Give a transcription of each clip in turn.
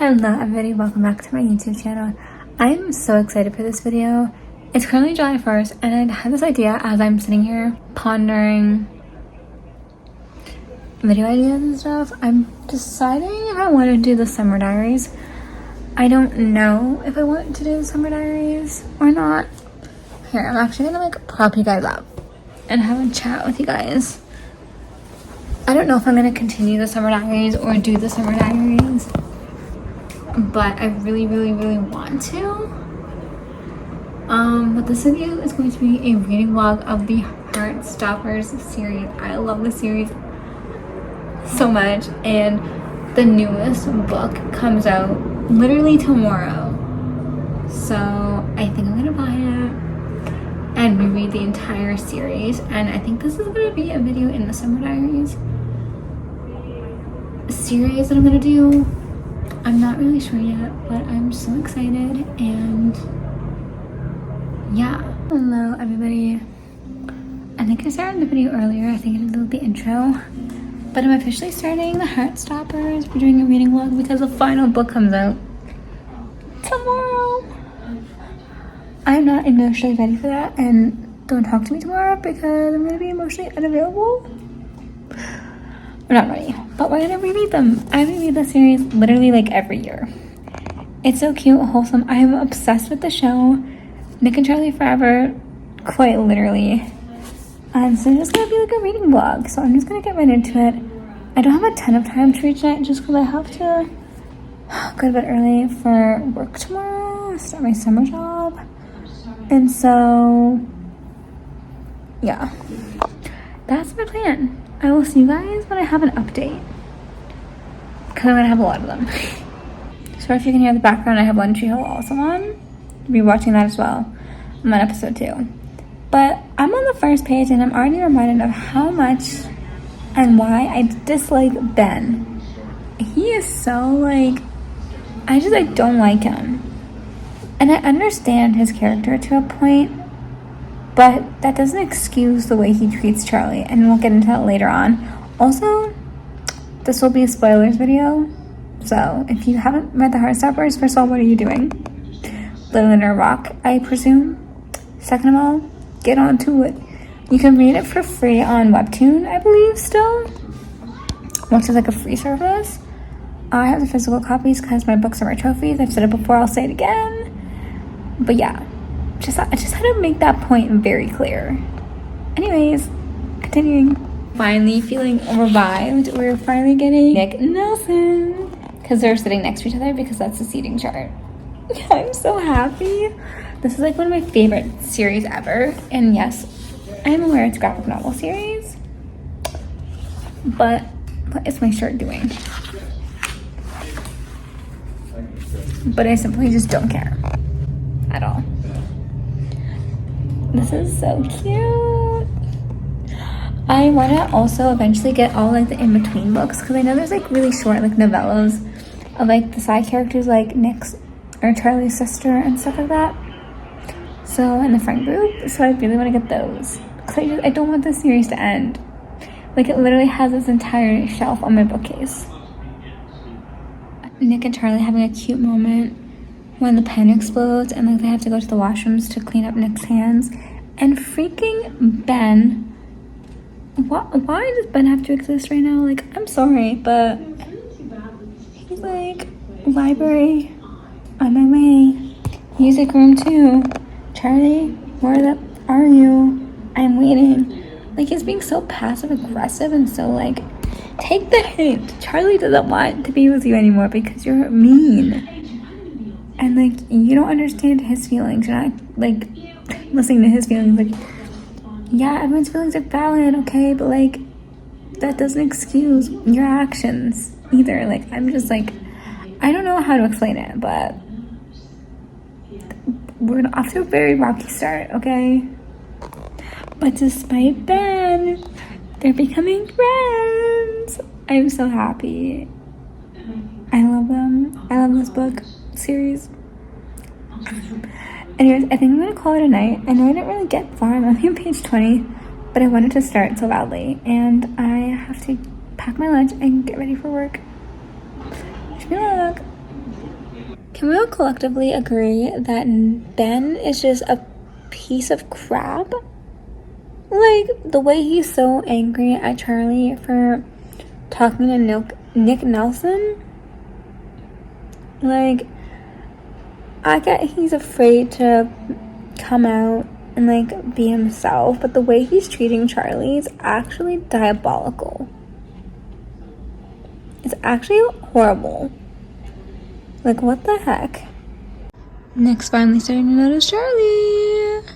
Hello everybody, welcome back to my YouTube channel. I'm so excited for this video. It's currently July 1st and I had this idea as I'm sitting here pondering video ideas and stuff. I'm deciding if I want to do the summer diaries. I don't know if I want to do the summer diaries or not. Here, I'm actually gonna like prop you guys up and have a chat with you guys. I don't know if I'm gonna continue the summer diaries or do the summer diaries, but I really want to. But this video is going to be a reading vlog of the Heartstoppers series. I love this series so much, and the newest book comes out literally tomorrow. So I think I'm gonna buy it and reread the entire series, and I think this is gonna be a video in the summer diaries series that I'm gonna do. I'm not really sure yet, but I'm so excited. And yeah, hello everybody. I think I started the video earlier. I think I did the intro, but I'm officially starting the Heartstoppers. We're doing a reading vlog because the final book comes out tomorrow. I'm not emotionally ready for that, and don't talk to me tomorrow because I'm gonna be emotionally unavailable. We're not ready, but we're gonna reread them. I reread the series literally like every year. It's so cute, wholesome. I'm obsessed with the show. Nick and Charlie forever, quite literally. So it's just gonna be like a reading vlog. So I'm just gonna get right into it. I don't have a ton of time to read tonight just because I have to go to bed early for work tomorrow, start my summer job. And so, yeah, that's my plan. I will see you guys when I have an update, because I'm gonna have a lot of them. So if you can hear the background, I have One Tree Hill also on. I'll be watching that as well. I'm on episode 2. But I'm on the first page and I'm already reminded of how much and why I dislike Ben. He is so like, I don't like him. And I understand his character to a point, but that doesn't excuse the way he treats Charlie, and we'll get into that later on. Also, this will be a spoilers video, so if you haven't read the Heartstoppers, first of all, what are you doing? Living under a rock, I presume. Second of all, get on to it. You can read it for free on Webtoon, I believe, still, which is like a free service. I have the physical copies because my books are my trophies. I've said it before, I'll say it again. But yeah, I just had to make that point very clear. Anyways, continuing. Finally feeling revived. We're finally getting Nick and Nelson, because they're sitting next to each other because that's the seating chart. I'm so happy. This is like one of my favorite series ever. And yes, I am aware it's a graphic novel series, but what is my shirt doing? But I simply just don't care at all. This is so cute. I want to also eventually get all like the in-between books, because I know there's like really short like novellas of like the side characters, like Nick's or Charlie's sister and stuff like that. So in the friend group, so I really want to get those, because I don't want this series to end. Like it literally has this entire shelf on my bookcase. Nick and Charlie having a cute moment when the pen explodes and like they have to go to the washrooms to clean up Nick's hands. And freaking Ben, why does Ben have to exist right now? Like, I'm sorry, but he's like, library, on my way, music room 2, Charlie, where are you? I'm waiting. Like, he's being so passive aggressive and so like, take the hint. Charlie doesn't want to be with you anymore because you're mean. And like, you don't understand his feelings. You're not like listening to his feelings. Like, yeah, everyone's feelings are valid, okay, but like, that doesn't excuse your actions either. Like, I'm just like, I don't know how to explain it, but we're off to a very rocky start, okay? But despite Ben, they're becoming friends. I'm so happy. I love them. I love this book series. Anyways, I think I'm gonna call it a night. I know I didn't really get far. I'm only on page 20, but I wanted to start so loudly, and I have to pack my lunch and get ready for work. Wish me luck. Can we all collectively agree that Ben is just a piece of crap? Like, the way he's so angry at Charlie for talking to Nick Nelson. Like, I get he's afraid to come out and, like, be himself, but the way he's treating Charlie is actually diabolical. It's actually horrible. Like, what the heck? Nick's finally starting to notice Charlie.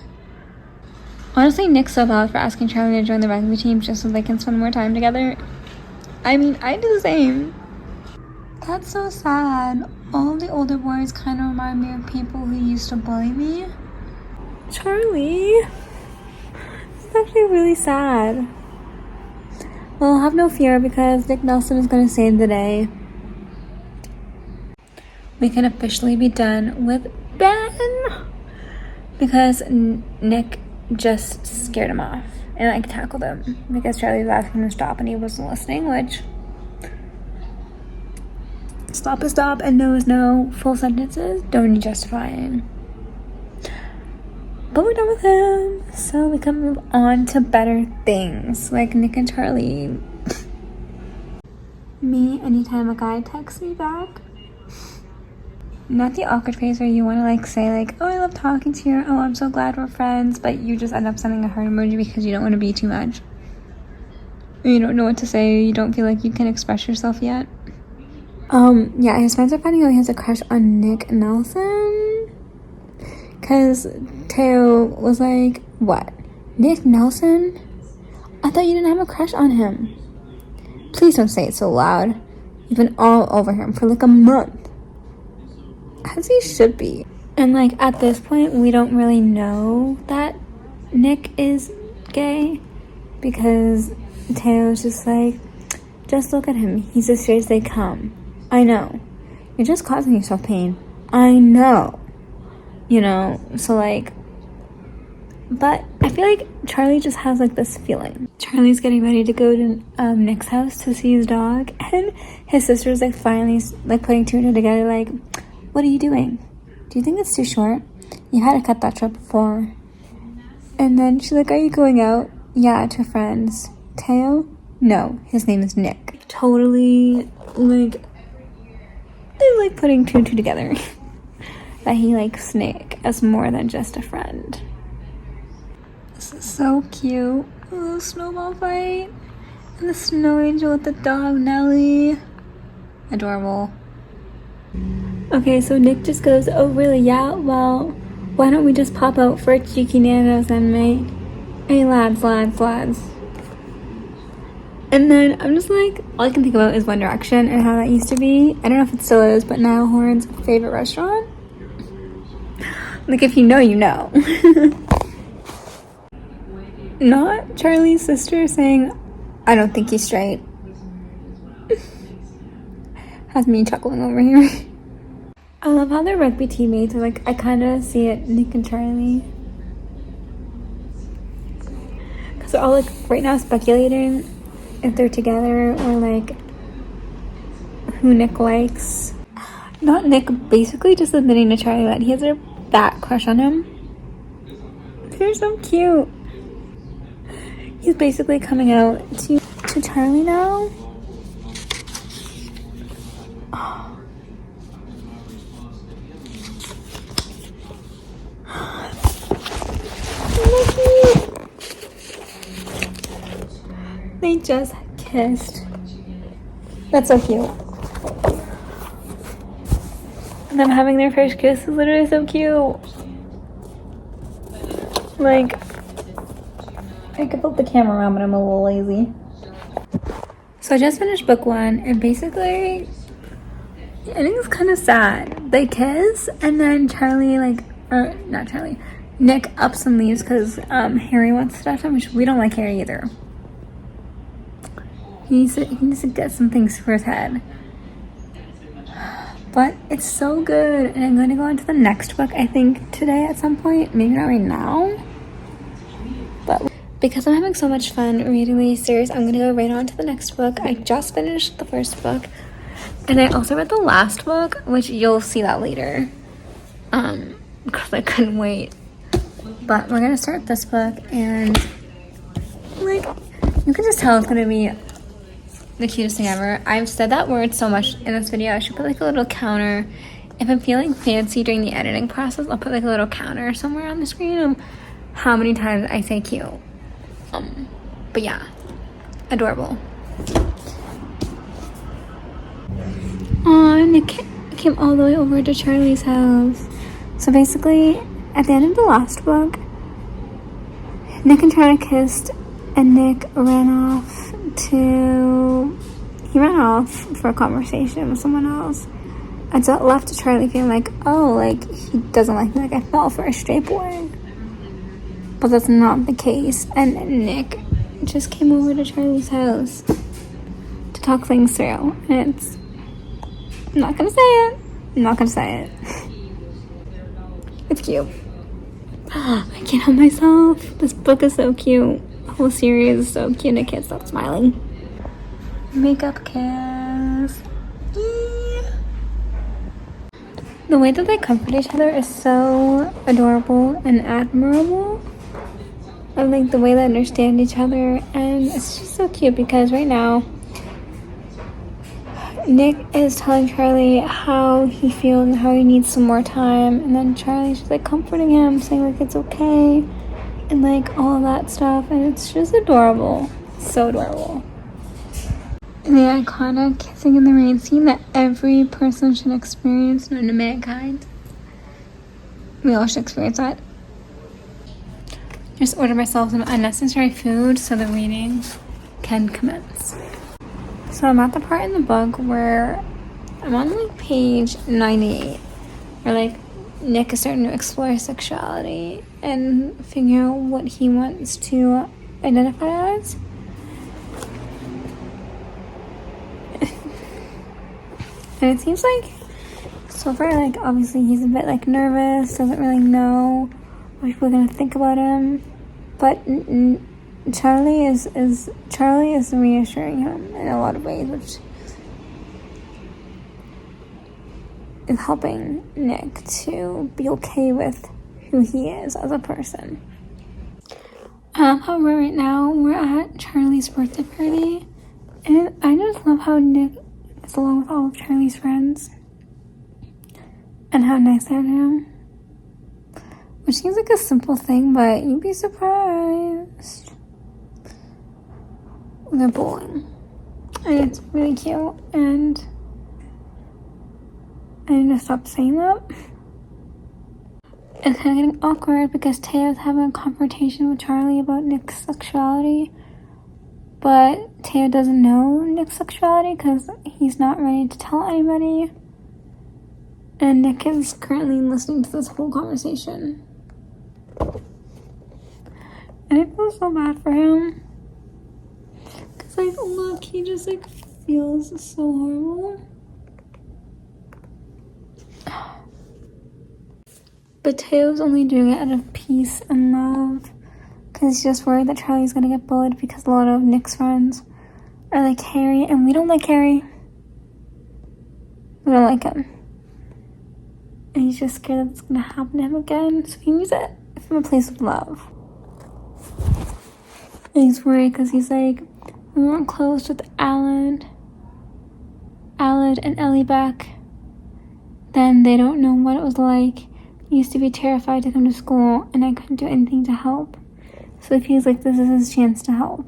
Honestly, Nick's so bad for asking Charlie to join the rugby team just so they can spend more time together. I mean, I do the same. That's so sad. All of the older boys kind of remind me of people who used to bully me. Charlie. It's actually really sad. Well, have no fear because Nick Nelson is going to save the day. We can officially be done with Ben because Nick just scared him off and like tackled him because Charlie was asking him to stop and he wasn't listening, which stop is stop and no is no. Full sentences don't need justifying. But we're done with him, so we can move on to better things like Nick and Charlie. Me, anytime a guy texts me back, not the awkward phase where you want to like say like, oh, I love talking to you, oh, I'm so glad we're friends, but you just end up sending a heart emoji because you don't want to be too much. You don't know what to say, you don't feel like you can express yourself yet. Yeah, his friends are finding out he has a crush on Nick Nelson. Because Teo was like, what? Nick Nelson? I thought you didn't have a crush on him. Please don't say it so loud. You've been all over him for like a month. As he should be. And like at this point we don't really know that Nick is gay because Teo's just like, just look at him, he's as straight as they come. I know, you're just causing yourself pain. I know, you know. So like, but I feel like Charlie just has like this feeling. Charlie's getting ready to go to Nick's house to see his dog, and his sister's like finally like putting two and two together like, what are you doing? Do you think it's too short? You had to cut that short before. And then she's like, are you going out? Yeah, to friends. Teo? No, his name is Nick. Totally, like, they're like putting two and two together. That he likes Nick as more than just a friend. This is so cute. A little snowball fight. And the snow angel with the dog, Nellie. Adorable. Okay, so Nick just goes, oh really, yeah, well, why don't we just pop out for a cheeky nanos then, mate? Hey lads. And then I'm just like, all I can think about is One Direction and how that used to be. I don't know if it still is, but Niall Horan's favorite restaurant. Like, if you know, you know. Not Charlie's sister saying, I don't think he's straight. Has me chuckling over here. I love how they're rugby teammates. Like, I kind of see it, Nick and Charlie. Because they're all, like, right now speculating if they're together or, like, who Nick likes. Not Nick, basically just admitting to Charlie that he has a bat crush on him. They're so cute. He's basically coming out to Charlie now. They just kissed. That's so cute. And them having their first kiss is literally so cute. Like, I could flip the camera around, but I'm a little lazy. So I just finished book one, and basically, I think it's kind of sad. They kiss, and then Charlie, like, or not Charlie, Nick ups and leaves because Harry wants to touch him, which we don't like Harry either. He needs to get some things for his head. But it's so good, and I'm going to go on to the next book, I think, today at some point. Maybe not right now. But because I'm having so much fun reading these series, I'm going to go right on to the next book. I just finished the first book. And I also read the last book, which you'll see that later. Because I couldn't wait. But we're gonna start this book, and like, you can just tell it's gonna be the cutest thing ever. I've said that word so much in this video. I should put like a little counter. If I'm feeling fancy during the editing process, I'll put like a little counter somewhere on the screen of how many times I say cute. But yeah, adorable. Aw, Nick came all the way over to Charlie's house. So basically, at the end of the last book, Nick and Charlie kissed, and Nick ran off for a conversation with someone else. And so it left Charlie feeling like, oh, like, he doesn't like me, like I fell for a straight boy. But that's not the case. And Nick just came over to Charlie's house to talk things through. And it's, I'm not gonna say it. It's cute. I can't help myself. This book is so cute. The whole series is so cute. I can't stop smiling. Makeup kiss. The way that they comfort each other is so adorable and admirable. I like the way they understand each other, and it's just so cute because right now Nick is telling Charlie how he feels and how he needs some more time, and then Charlie's just like comforting him, saying like it's okay and like all of that stuff, and it's just adorable. So adorable. The iconic kissing in the rain scene that every person should experience known to mankind. We all should experience that. Just order myself some unnecessary food so the reading can commence. So I'm at the part in the book where I'm on like page 98, where like Nick is starting to explore sexuality and figure out what he wants to identify as. And it seems like so far, like obviously he's a bit like nervous, doesn't really know what people are gonna think about him, but Charlie is reassuring him in a lot of ways, which is helping Nick to be okay with who he is as a person. However, right now we're at Charlie's birthday party, and I just love how Nick is along with all of Charlie's friends and how nice they are to him. Which seems like a simple thing, but you'd be surprised. They're bowling. And it's really cute, and I need to stop saying that. It's kind of getting awkward because Teo's having a confrontation with Charlie about Nick's sexuality. But Teo doesn't know Nick's sexuality because he's not ready to tell anybody. And Nick is currently listening to this whole conversation. And I feel so bad for him. Because, like, look, he just, like, feels so horrible. But Teo's only doing it out of peace and love. Because he's just worried that Charlie's gonna get bullied because a lot of Nick's friends are like Harry, and we don't like Harry. We don't like him. And he's just scared that it's gonna happen to him again, so he needs it from a place of love. And he's worried because he's like, we weren't close with Alad and Ellie back then. They don't know what it was like. He used to be terrified to come to school, and I couldn't do anything to help. So he feels like this is his chance to help.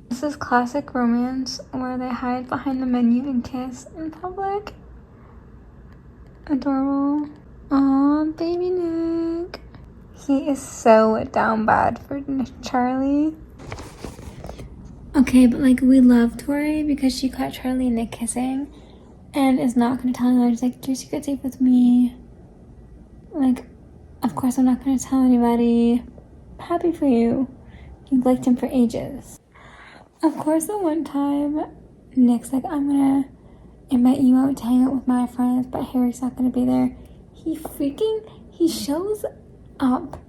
This is classic romance where they hide behind the menu and kiss in public. Adorable. Aw, baby Nick. He is so down bad for Charlie. Okay, but like we love Tori because she caught Charlie and Nick kissing and is not going to tell anyone. She's like, your secret's safe with me. Like, of course I'm not going to tell anybody. Happy for you. You've liked him for ages. Of course, the one time Nick's like, I'm gonna invite you out to hang out with my friends, but Harry's not gonna be there. He shows up.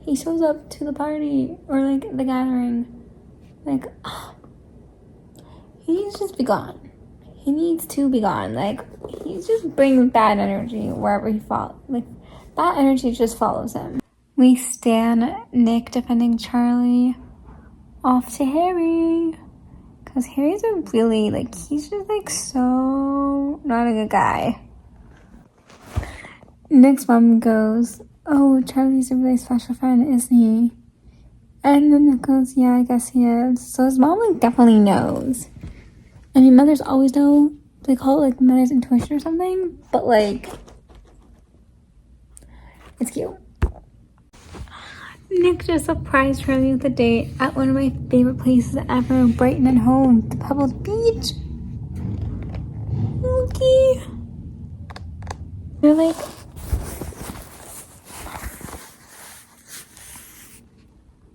He shows up to the party or like the gathering. Like, he needs to just be gone. He he needs to be gone. Like, he's just bringing bad energy wherever he falls. Like, that energy just follows him. We stan Nick defending Charlie off to Harry. Because Harry's a really, like, he's just, like, so not a good guy. Nick's mom goes, oh, Charlie's a really special friend, isn't he? And then Nick goes, yeah, I guess he is. So his mom, like, definitely knows. I mean, mothers always know. They call it, like, mother's intuition or something. But, like, it's cute. Nick just surprised Charlie with a date at one of my favorite places ever, Brighton and Home, the Pebbles Beach. Okay. They're like,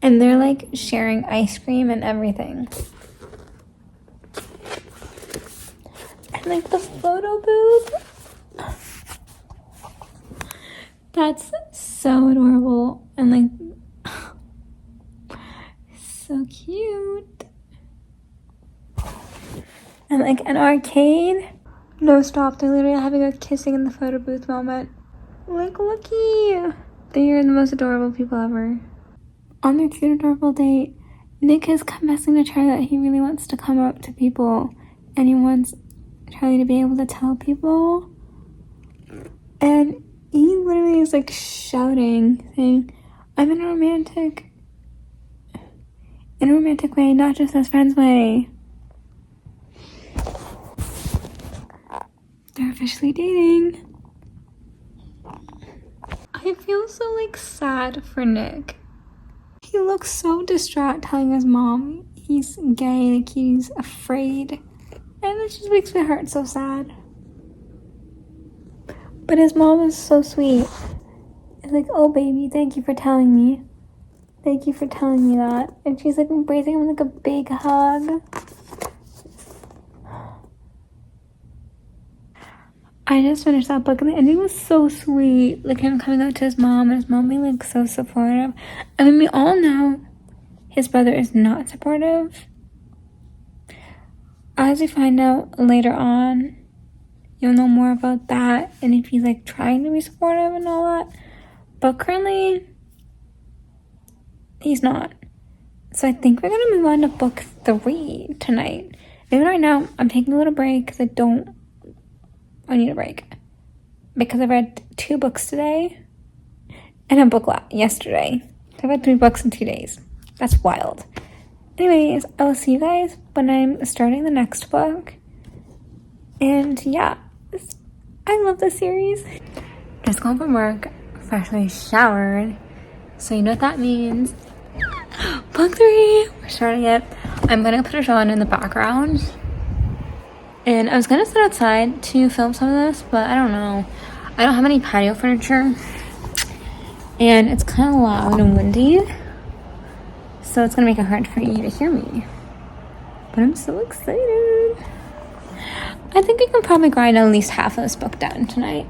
and they're like sharing ice cream and everything. And like the photo booth. That's so adorable and like so cute. And like an arcade. No, stop. They're literally having a kissing in the photo booth moment. Like, looky. They are the most adorable people ever. On their cute, adorable date, Nick has confessing to Charlie that he really wants to come up to people. And he wants Charlie to be able to tell people. And he literally is like shouting, saying, I'm in a romantic way, not just as friends way. They're officially dating. I feel so like sad for Nick. He looks so distraught telling his mom he's gay, like he's afraid. And it just makes my heart so sad. But his mom is so sweet. It's like, oh baby, thank you for telling me. Thank you for telling me that. And she's like embracing him like a big hug. I just finished that book and the ending was so sweet. Like him coming out to his mom and his mom being like so supportive. I mean, we all know his brother is not supportive. As we find out later on, you'll know more about that and if he's like trying to be supportive and all that. But currently, he's not. So I think we're gonna move on to book 3 tonight. Maybe right now I'm taking a little break because I need a break. Because I read 2 books today and a book yesterday. I read 3 books in 2 days. That's wild. Anyways, I will see you guys when I'm starting the next book. And yeah, I love this series. Just got home from work, freshly showered. So you know what that means. Book 3, we're starting it. I'm gonna put a show on in the background. And I was gonna sit outside to film some of this, but I don't know. I don't have any patio furniture. And it's kind of loud and windy. So it's gonna make it hard for you to hear me. But I'm so excited. I think I can probably grind at least half of this book down tonight.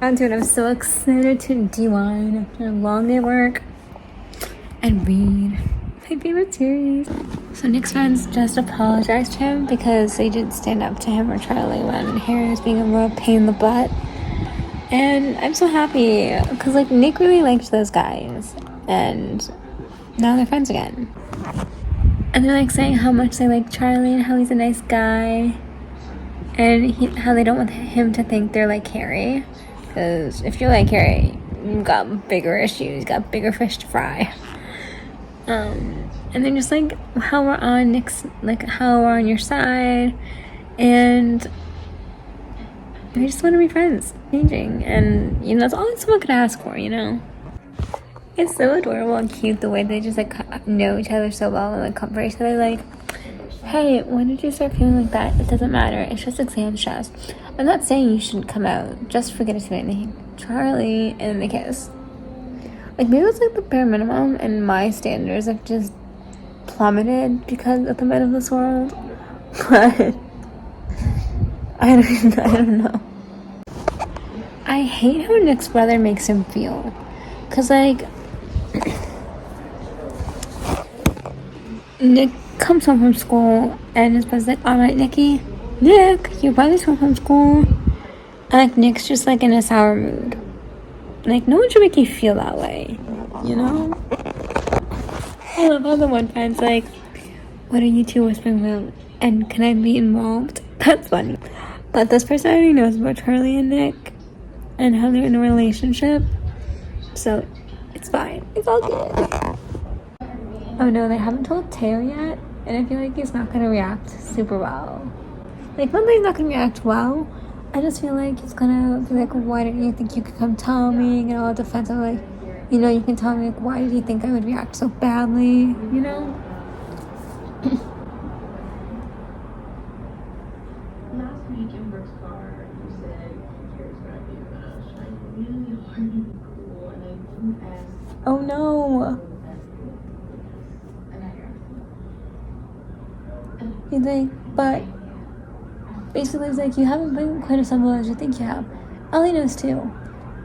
Dude, I'm so excited to D1 after a long day at work and read my favorite series. So Nick's friends just apologized to him because they didn't stand up to him or Charlie when Harry was being a real pain in the butt. And I'm so happy because like Nick really liked those guys and now they're friends again. And they're like saying how much they like Charlie and how he's a nice guy and how they don't want him to think they're like Harry. Because if you're like Harry, you've got bigger issues, got bigger fish to fry. And then just like how we're on Nick's, like how we're on your side, and we just want to be friends, changing, and you know that's all someone could ask for, you know. It's so adorable and cute the way they just like know each other so well and like comfort each other. Like, hey, when did you start feeling like that? It doesn't matter. It's just exam stress. I'm not saying you shouldn't come out. Just forget it tonight. Charlie and the kiss. Like maybe it's like the bare minimum, and my standards have just plummeted because of the men of this world. But I don't know. I hate how Nick's brother makes him feel. Cause like Nick comes home from school and his brother's like, alright Nicky, Nick, you probably come from school. And like Nick's just like in a sour mood. Like no one should make you feel that way, you know? I love how the one friend's like, what are you two whispering about? And can I be involved? That's funny. But this person already knows about Charlie and Nick and how they're in a relationship. So it's fine. It's all good. Oh no, they haven't told Teo yet. And I feel like he's not gonna react super well. Like, not that he's not gonna react well. I just feel like he's gonna be like, why didn't you think you could come tell me? And all defensive, like, you know, you can tell me, like, why did he think I would react so badly? You know? Last week in Brooke's car, you said here's what I think about us trying really hard to be cool, and I didn't ask. Oh no. He's like, but basically it's like, you haven't been quite as humble as you think you have. Ellie knows too.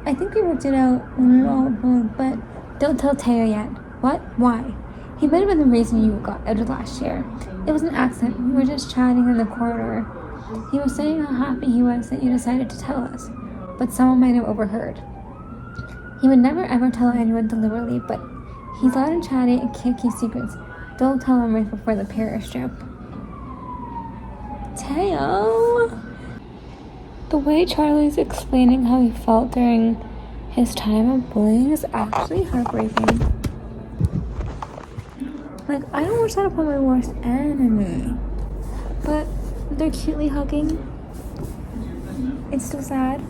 I think we worked it out when we were all alone, but don't tell Teo yet. What? Why? He might have been the reason you got out of last year. It was an accident. We were just chatting in the corridor. He was saying how happy he was that you decided to tell us, but someone might have overheard. He would never ever tell anyone deliberately, but he's loud and chatty and can't keep secrets. Don't tell him right before the Paris trip. Teo! The way Charlie's explaining how he felt during his time of bullying is actually heartbreaking. Like, I don't wish that upon my worst enemy. But they're cutely hugging. It's still sad.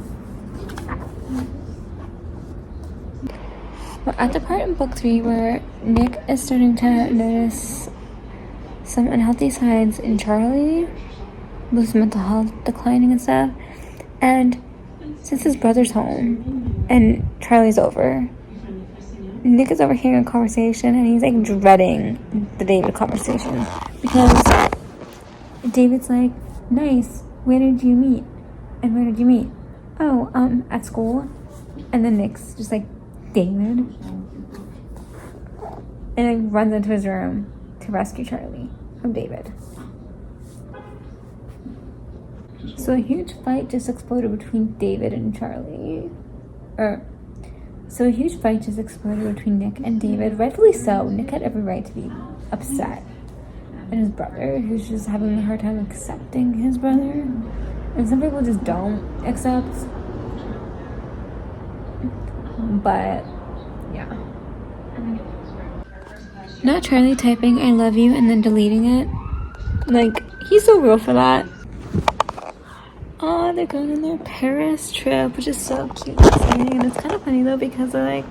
We're at the part in book 3 where Nick is starting to notice some unhealthy signs in Charlie. Lose mental health declining and stuff. And since his brother's home and Charlie's over, Nick is overhearing a conversation and he's like dreading the David conversation because David's like, nice, where did you meet? And where did you meet? Oh, at school. And then Nick's just like, David? And like runs into his room to rescue Charlie from David. So a huge fight just exploded between David and Charlie. So a huge fight just exploded between Nick and David. Rightfully so. Nick had every right to be upset. And his brother, who's just having a hard time accepting his brother. And some people just don't accept. But, yeah. Not Charlie typing I love you and then deleting it. Like, he's so real for that. Oh, they're going on their Paris trip, which is so cute and exciting. And it's kind of funny though because they're like,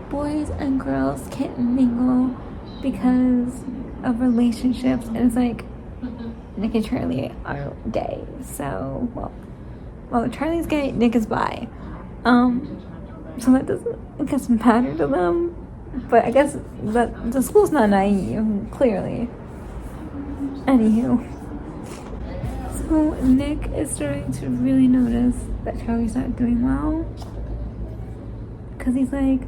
boys and girls can't mingle because of relationships. And it's like, Nick and Charlie are gay. So, well, Charlie's gay, Nick is bi. So that doesn't, I guess, matter to them. But I guess that the school's not naive, clearly. Anywho. So Nick is starting to really notice that Charlie's not doing well. Because he's like,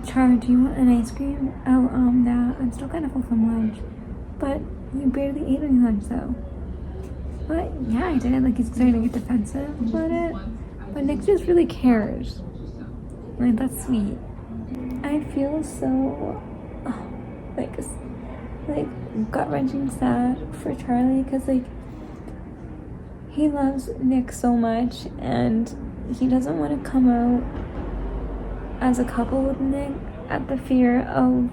Char, do you want an ice cream? Oh, nah, I'm still kind of full from lunch. But you barely ate any lunch, though. But yeah, I did. Like, he's starting to get defensive about it. But Nick just really cares. Like, that's sweet. I feel so, like gut-wrenching sad for Charlie. Because, like, he loves Nick so much. And he doesn't want to come out as a couple with Nick at the fear of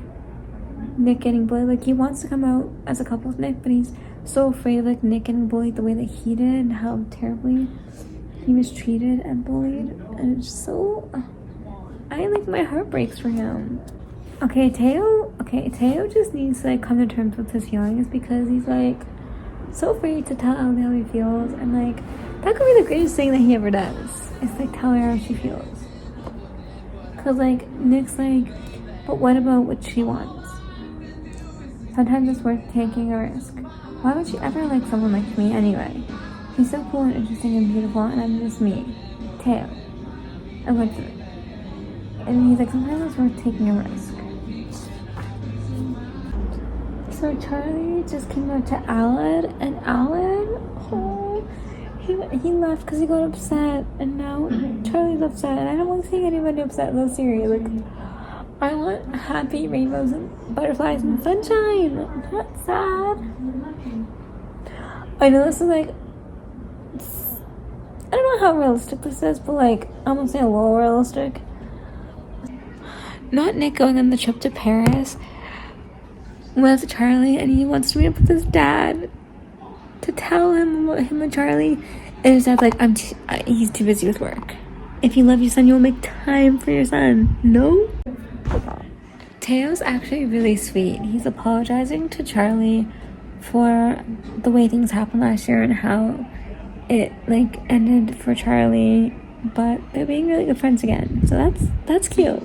Nick getting bullied. Like, he wants to come out as a couple with Nick, but he's so afraid of, like, Nick getting bullied the way that he did and how terribly he was treated and bullied. And it's so, my heart breaks for him. Teo just needs to, like, come to terms with his feelings because he's, like, so afraid to tell Ellie how he feels. And, like, that could be the greatest thing that he ever does. It's, like, tell her how she feels. Because, like, Nick's like, but what about what she wants? Sometimes it's worth taking a risk. Why would she ever like someone like me anyway? He's so cool and interesting and beautiful, and I'm just me. Teo. I went through it. And he's like, sometimes it's worth taking a risk. So Charlie just came out to Alan, and Alan, oh, he left because he got upset, and now Charlie's upset, and I don't like seeing anybody upset in this series. Like, I want happy rainbows and butterflies and sunshine, not sad. I know this is like, I don't know how realistic this is, but like, I'm gonna say a little realistic. Not Nick going on the trip to Paris with Charlie, and he wants to meet up with his dad to tell him about him and Charlie, and his dad's like, he's too busy with work. If you love your son, you'll make time for your son. No? Teo's actually really sweet. He's apologizing to Charlie for the way things happened last year and how it like ended for Charlie, but they're being really good friends again. So that's cute.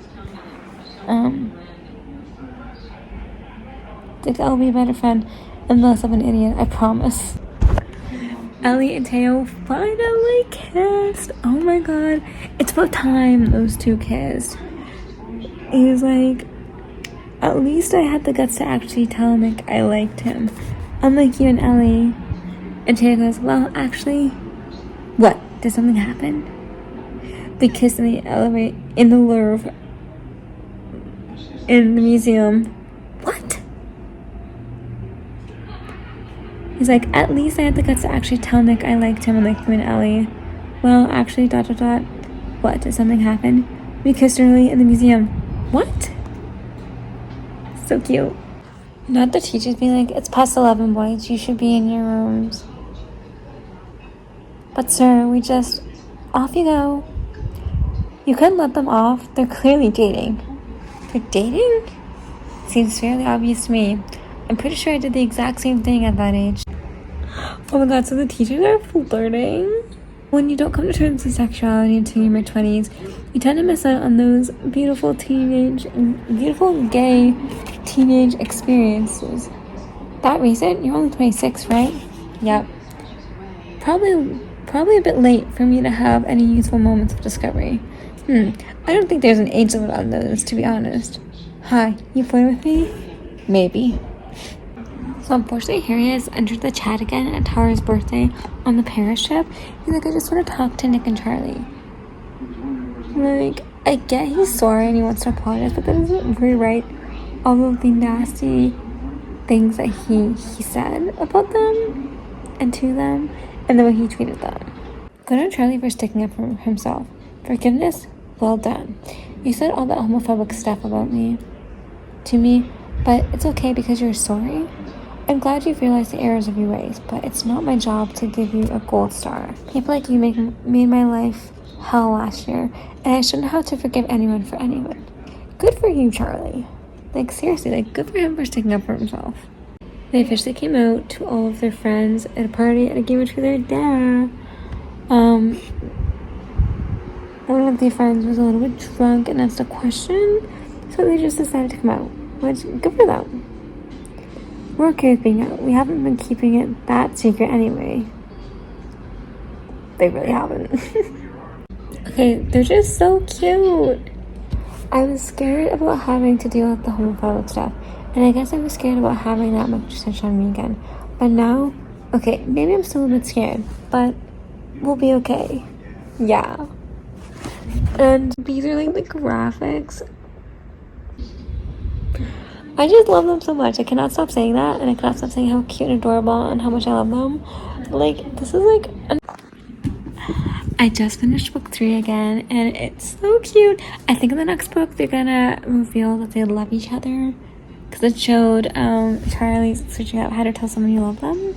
Think I'll be a better friend and less of an idiot, I promise. Ellie and Teo finally kissed. Oh my god. It's about time those two kissed. He's like, at least I had the guts to actually tell Nick I liked him. Unlike you and Ellie. And Teo goes, well, actually, what? Did something happen? They kissed in the elevator, in the Louvre, in the museum. What? He's like, at least I had the guts to actually tell Nick I liked him, and like you and Ellie. Well, actually, ... What? Did something happen? We kissed early in the museum. What? So cute. Not the teachers being like, it's past 11, boys. You should be in your rooms. But sir, we just... Off you go. You couldn't let them off. They're clearly dating. They're dating? Seems fairly obvious to me. I'm pretty sure I did the exact same thing at that age. Oh my god, so the teachers are flirting? When you don't come to terms with sexuality until you're in your 20s, you tend to miss out on those beautiful gay teenage experiences. That recent? You're only 26, right? Yep. Probably a bit late for me to have any useful moments of discovery. I don't think there's an age limit on those, to be honest. Hi, you playing with me? Maybe. So unfortunately, Harry has entered the chat again at Tara's birthday on the Paris trip. He's like, I just want to talk to Nick and Charlie. Like, I get he's sorry and he wants to apologize, but that doesn't rewrite all of the nasty things that he said about them and to them, and the way he treated them. Good on Charlie for sticking up for himself. Forgiveness? Well done. You said all that homophobic stuff about me to me, but it's okay because you're sorry. I'm glad you've realized the errors of your ways, but it's not my job to give you a gold star. People like you made my life hell last year, and I shouldn't have to forgive anyone for anyone. Good for you, Charlie. Like, seriously, like, good for him for sticking up for himself. They officially came out to all of their friends at a party at a game for their dad. One of their friends was a little bit drunk and asked a question, so they just decided to come out, which, good for them. We're okay with being out. We haven't been keeping it that secret anyway. They really haven't. Okay, they're just so cute. I was scared about having to deal with the homophobic stuff, and I guess I was scared about having that much attention on me again. But now, okay, maybe I'm still a bit scared, but we'll be okay. Yeah. And these are like the graphics. I just love them so much. I cannot stop saying that, and I cannot stop saying how cute and adorable and how much I love them. Like, this is like... I just finished book 3 again, and it's so cute. I think in the next book, they're gonna reveal that they love each other. Because it showed Charlie searching out how to tell someone you love them.